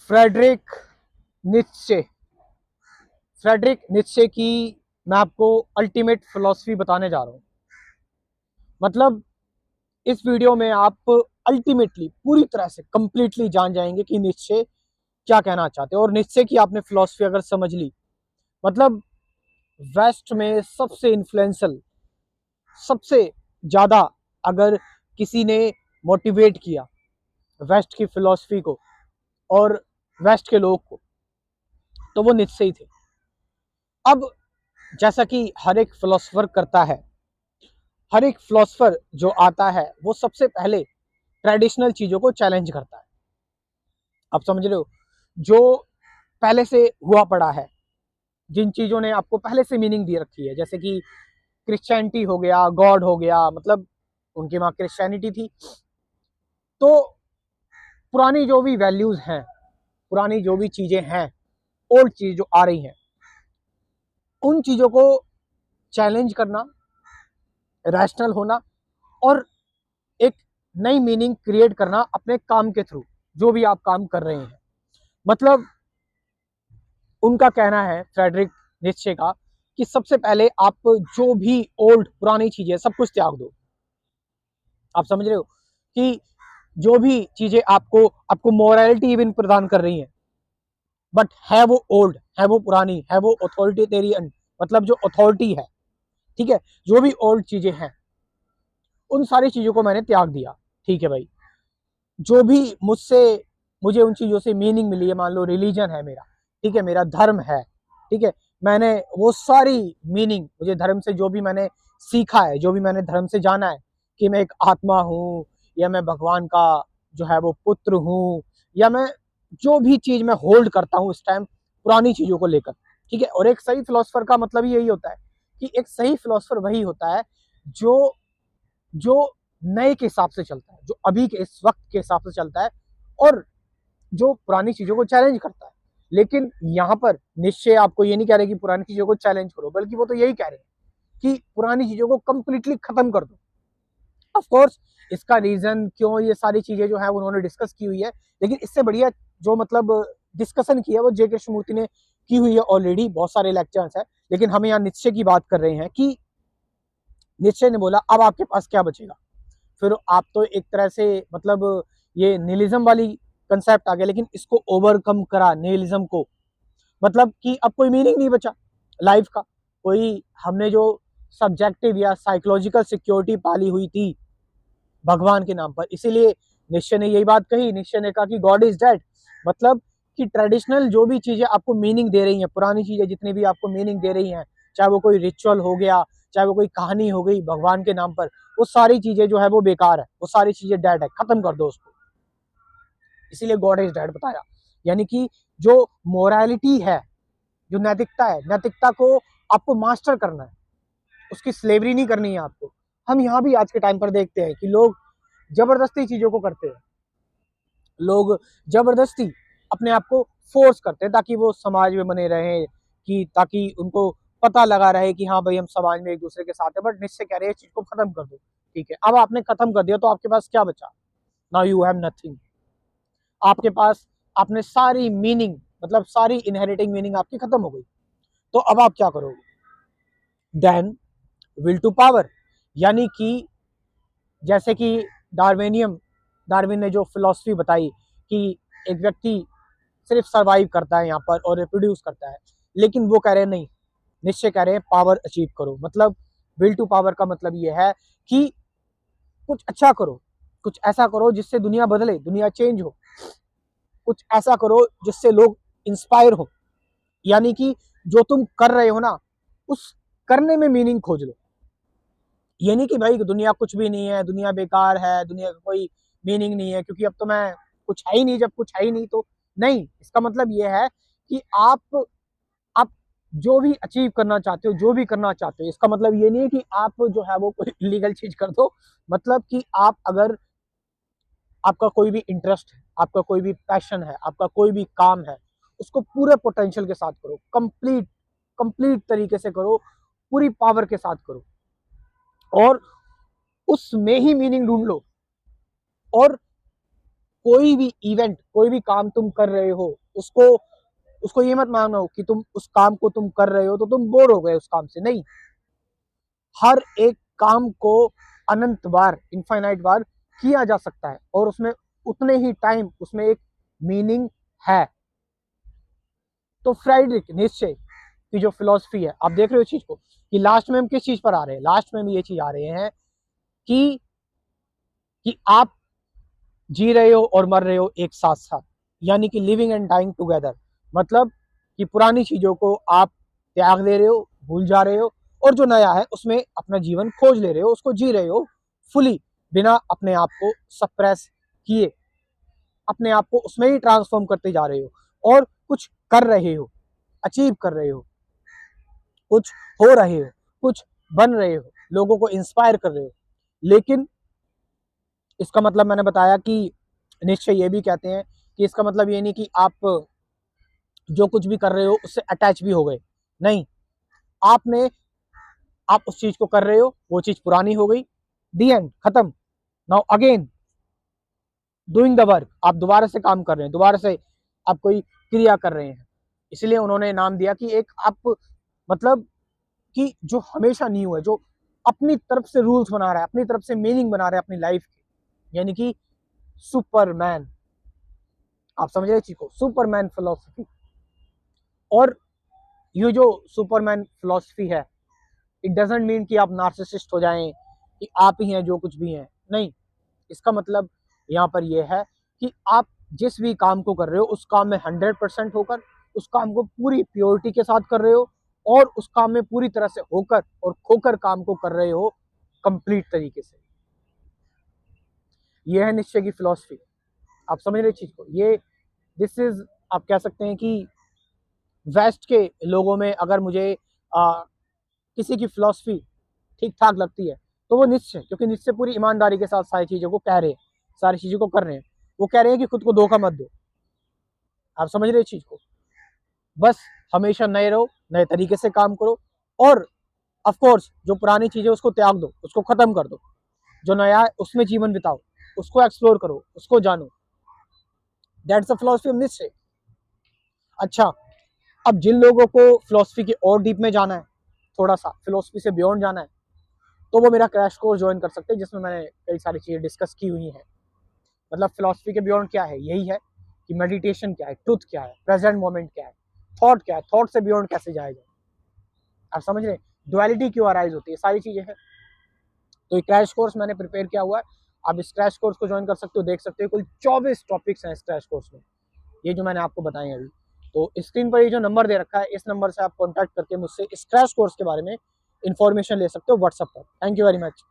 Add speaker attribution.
Speaker 1: Frederick Nietzsche. Frederick Nietzsche की मैं आपको अल्टीमेट फिलॉसफी बताने जा रहा हूँ। मतलब इस वीडियो में आप अल्टीमेटली पूरी तरह से कंप्लीटली जान जाएंगे कि नीत्शे क्या कहना चाहते हैं। और नीत्शे की आपने फिलॉसफी अगर समझ ली, मतलब वेस्ट में सबसे इन्फ्लुएंशियल, सबसे ज्यादा अगर किसी ने मोटिवेट किया वेस्ट की फिलॉसफी को और वेस्ट के लोग को, तो वो नीत्शे ही थे। अब जैसा कि हर एक फिलोसोफर करता है, हर एक फिलोसोफर जो आता है वो सबसे पहले ट्रेडिशनल चीजों को चैलेंज करता है। आप समझ रहे हो? जो पहले से हुआ पड़ा है, जिन चीजों ने आपको पहले से मीनिंग दे रखी है, जैसे कि क्रिश्चियनिटी हो गया, गॉड हो गया, मतलब उनकी वहां क्रिश्चियनिटी थी। तो पुरानी जो भी वैल्यूज हैं, पुरानी जो भी चीजें हैं, ओल्ड चीज जो आ रही हैं, उन चीजों को चैलेंज करना, रैशनल होना और एक नई मीनिंग क्रिएट करना अपने काम के थ्रू, जो भी आप काम कर रहे हैं। मतलब उनका कहना है, फ्रेडरिक नीत्शे का, कि सबसे पहले आप जो भी ओल्ड पुरानी चीजें सब कुछ त्याग दो। आप समझ रहे हो कि जो भी चीजें आपको आपको मोरालिटी इवन प्रदान कर रही हैं, बट है वो ओल्ड, है वो पुरानी, है वो अथॉरिटेरियन, मतलब जो अथॉरिटी है, ठीक है, जो भी ओल्ड चीजें हैं, उन सारी चीजों को मैंने त्याग दिया। ठीक है भाई, जो भी मुझसे मुझे उन चीजों से मीनिंग मिली है, मान लो रिलीजन है मेरा, ठीक है, मेरा धर्म है, ठीक है, मैंने वो सारी मीनिंग, मुझे धर्म से जो भी मैंने सीखा है, जो भी मैंने धर्म से जाना है कि मैं एक आत्मा हूँ, या मैं भगवान का जो है वो पुत्र हूँ, या मैं जो भी चीज मैं होल्ड करता हूँ इस टाइम पुरानी चीजों को लेकर, ठीक है। और एक सही फिलोसफर का मतलब यही होता है कि एक सही फिलोसफर वही होता है जो जो नए के हिसाब से चलता है, जो अभी के इस वक्त के हिसाब से चलता है, और जो पुरानी चीजों को चैलेंज करता है। लेकिन यहाँ पर निश्चय आपको ये नहीं कह रहे कि पुरानी चीजों को चैलेंज करो, बल्कि वो तो यही कह रहे हैं कि पुरानी चीजों को कंप्लीटली खत्म कर दो। ऑफ कोर्स इसका रीजन क्यों ये सारी चीजें जो है उन्होंने डिस्कस की हुई है, लेकिन इससे बढ़िया जो मतलब डिस्कशन की है वो जे कृष्णमूर्ति ने की हुई है ऑलरेडी, बहुत सारे लेक्चर्स है। लेकिन हम यहाँ निश्चय की बात कर रहे हैं कि निश्चय ने बोला अब आपके पास क्या बचेगा। फिर आप तो एक तरह से मतलब ये निहिलिज्म वाली कंसेप्ट आ गया, लेकिन इसको ओवरकम करा निहिलिज्म को, मतलब कि अब कोई मीनिंग नहीं बचा लाइफ का। कोई हमने जो सब्जेक्टिव या साइकोलॉजिकल सिक्योरिटी पाली हुई थी भगवान के नाम पर, इसीलिए निश्चय ने यही बात कही। निश्चय ने कहा कि गॉड इज डेड, मतलब कि ट्रेडिशनल जो भी चीजें आपको मीनिंग दे रही हैं, पुरानी चीजें जितनी भी आपको मीनिंग दे रही हैं, चाहे वो कोई रिचुअल हो गया, चाहे वो कोई कहानी हो गई भगवान के नाम पर, वो सारी चीजें जो है वो बेकार है, वो सारी चीजें डेड है, खत्म कर दो उसको। इसीलिए गॉड इज डेड बताया। यानी कि जो मोरालिटी है, जो नैतिकता है, नैतिकता को आपको मास्टर करना है, उसकी स्लेवरी नहीं करनी है आपको। हम यहाँ भी आज के टाइम पर देखते हैं कि लोग जबरदस्ती चीजों को करते हैं, लोग जबरदस्ती अपने आप को फोर्स करते हैं ताकि वो समाज में बने रहे, कि ताकि उनको पता लगा रहे कि हाँ भाई हम समाज में एक दूसरे के साथ है। बट निश्चय कह रहे हैं इस चीज को खत्म कर दो। ठीक है, अब आपने खत्म कर दिया तो आपके पास क्या बचा? Now you have nothing. आपके पास आपने सारी मीनिंग, मतलब सारी इनहेरिटिंग मीनिंग आपकी खत्म हो गई। तो अब आप क्या करोगे? देन विल टू पावर, यानी कि जैसे कि डार्विन ने जो फिलॉसफी बताई कि एक व्यक्ति सिर्फ सरवाइव करता है यहाँ पर और रिप्रोड्यूस करता है, लेकिन वो कह रहे हैं नहीं, निश्चय कह रहे हैं पावर अचीव करो। मतलब विल टू पावर का मतलब ये है कि कुछ अच्छा करो, कुछ ऐसा करो जिससे दुनिया बदले, दुनिया चेंज हो, कुछ ऐसा करो जिससे लोग इंस्पायर हो। यानी कि जो तुम कर रहे हो ना, उस करने में मीनिंग खोज लो। ये नहीं कि भाई दुनिया कुछ भी नहीं है, दुनिया बेकार है, दुनिया का कोई मीनिंग नहीं है क्योंकि अब तो मैं कुछ है ही नहीं, जब कुछ है ही नहीं तो नहीं। इसका मतलब ये है कि आप जो भी अचीव करना चाहते हो, जो भी करना चाहते हो, इसका मतलब ये नहीं है कि आप जो है वो कोई इलीगल चीज कर दो। मतलब कि आप अगर आपका कोई भी इंटरेस्ट है, आपका कोई भी पैशन है, आपका कोई भी काम है, उसको पूरे पोटेंशियल के साथ करो, कंप्लीट कंप्लीट तरीके से करो, पूरी पावर के साथ करो, और उसमें ही मीनिंग ढूंढ लो, और कोई भी इवेंट, कोई भी काम तुम कर रहे हो, उसको उसको ये मत मानो कि तुम उस काम को तुम कर रहे हो तो तुम बोर हो गए उस काम से। नहीं, हर एक काम को अनंत बार, इनफाइनाइट बार किया जा सकता है और उसमें उतने ही टाइम, उसमें एक मीनिंग है। तो फ्रेडरिक नीत्शे की जो फिलॉसफी है, आप देख रहे हो चीज को कि लास्ट में हम किस चीज पर आ रहे हैं, लास्ट में हम ये चीज आ रहे हैं कि आप जी रहे हो और मर रहे हो एक साथ साथ, यानी कि लिविंग एंड डाइंग टुगेदर। मतलब कि पुरानी चीजों को आप त्याग दे रहे हो, भूल जा रहे हो, और जो नया है उसमें अपना जीवन खोज ले रहे हो, उसको जी रहे हो फुली, बिना अपने आप को सप्रेस किए, अपने आप को उसमें ही ट्रांसफॉर्म करते जा रहे हो और कुछ कर रहे हो, अचीव कर रहे हो, कुछ हो रहे हो, कुछ बन रहे हो, लोगों को इंस्पायर कर रहे हो। लेकिन इसका मतलब मैंने बताया कि निश्चय ये भी कहते हैं कि इसका मतलब ये नहीं कि आप जो कुछ भी कर रहे हो उससे अटैच भी हो गए। नहीं, आप उस चीज को कर रहे हो, वो चीज पुरानी हो गई, दी एंड, खत्म। Now again doing the work, आप दोबारा से काम कर रहे हैं, दोबारा से आप कोई क्रिया कर रहे हैं। इसलिए उन्होंने नाम दिया कि एक आप, मतलब कि जो हमेशा न्यू है, जो अपनी तरफ से रूल्स बना रहा है, अपनी तरफ से मीनिंग बना रहा है अपनी लाइफ की, यानी कि सुपरमैन। आप समझ रहे चीज को, सुपरमैन फिलोसफी। और ये जो सुपरमैन फिलोसफी है, इट डजेंट मीन कि आप नार्सिसिस्ट हो जाएं, कि आप ही हैं जो कुछ भी हैं। नहीं, इसका मतलब यहाँ पर यह है कि आप जिस भी काम को कर रहे हो उस काम में 100% होकर, उस काम को पूरी प्योरिटी के साथ कर रहे हो, और उस काम में पूरी तरह से होकर और खोकर काम को कर रहे हो कंप्लीट तरीके से। यह है निश्चय की फिलॉसफी। आप समझ रहे चीज को, ये दिस इज, आप कह सकते हैं कि वेस्ट के लोगों में अगर मुझे किसी की फिलॉसफी ठीक ठाक लगती है तो वो निश्चय, क्योंकि निश्चय पूरी ईमानदारी के साथ सारी चीजों को कह रहे हैं, सारी चीजों को कर रहे हैं। वो कह रहे हैं कि खुद को धोखा मत दो। आप समझ रहे चीज को, बस हमेशा नए रहो, नए तरीके से काम करो, और ऑफ कोर्स जो पुरानी चीजें उसको त्याग दो, उसको खत्म कर दो, जो नया है उसमें जीवन बिताओ, उसको एक्सप्लोर करो, उसको जानो। दैट्स द फिलॉसफी ऑफ निश्चय। अच्छा, अब जिन लोगों को फिलॉसफी के और डीप में जाना है, थोड़ा सा फिलॉसफी से बियॉन्ड जाना है, तो वो मेरा क्रैश कोर्स ज्वाइन कर सकते हैं, जिसमें मैंने कई सारी चीजें डिस्कस की हुई हैं। मतलब फिलॉसफी के बियॉन्ड क्या है, यही है कि मेडिटेशन क्या है, ट्रुथ क्या है, प्रेजेंट मोमेंट क्या है, थॉट क्या है, थॉट से बियॉन्ड कैसे जाया जाए। आप समझ रहे हैं, डुअलिटी क्यों अराइज होती है, सारी चीजें हैं। तो ये क्रैश कोर्स मैंने प्रिपेयर किया हुआ है, आप इस क्रैश कोर्स को ज्वाइन कर सकते हो, देख सकते हो। कुल 24 टॉपिक्स हैं इस क्रैश कोर्स में, ये जो मैंने आपको बताए अभी। तो स्क्रीन पर ये जो नंबर दे रखा है, इस नंबर से आप कॉन्टैक्ट करके मुझसे इस क्रैश कोर्स के बारे में इंफॉर्मेशन ले सकते हो व्हाट्सएप पर। Thank you very much.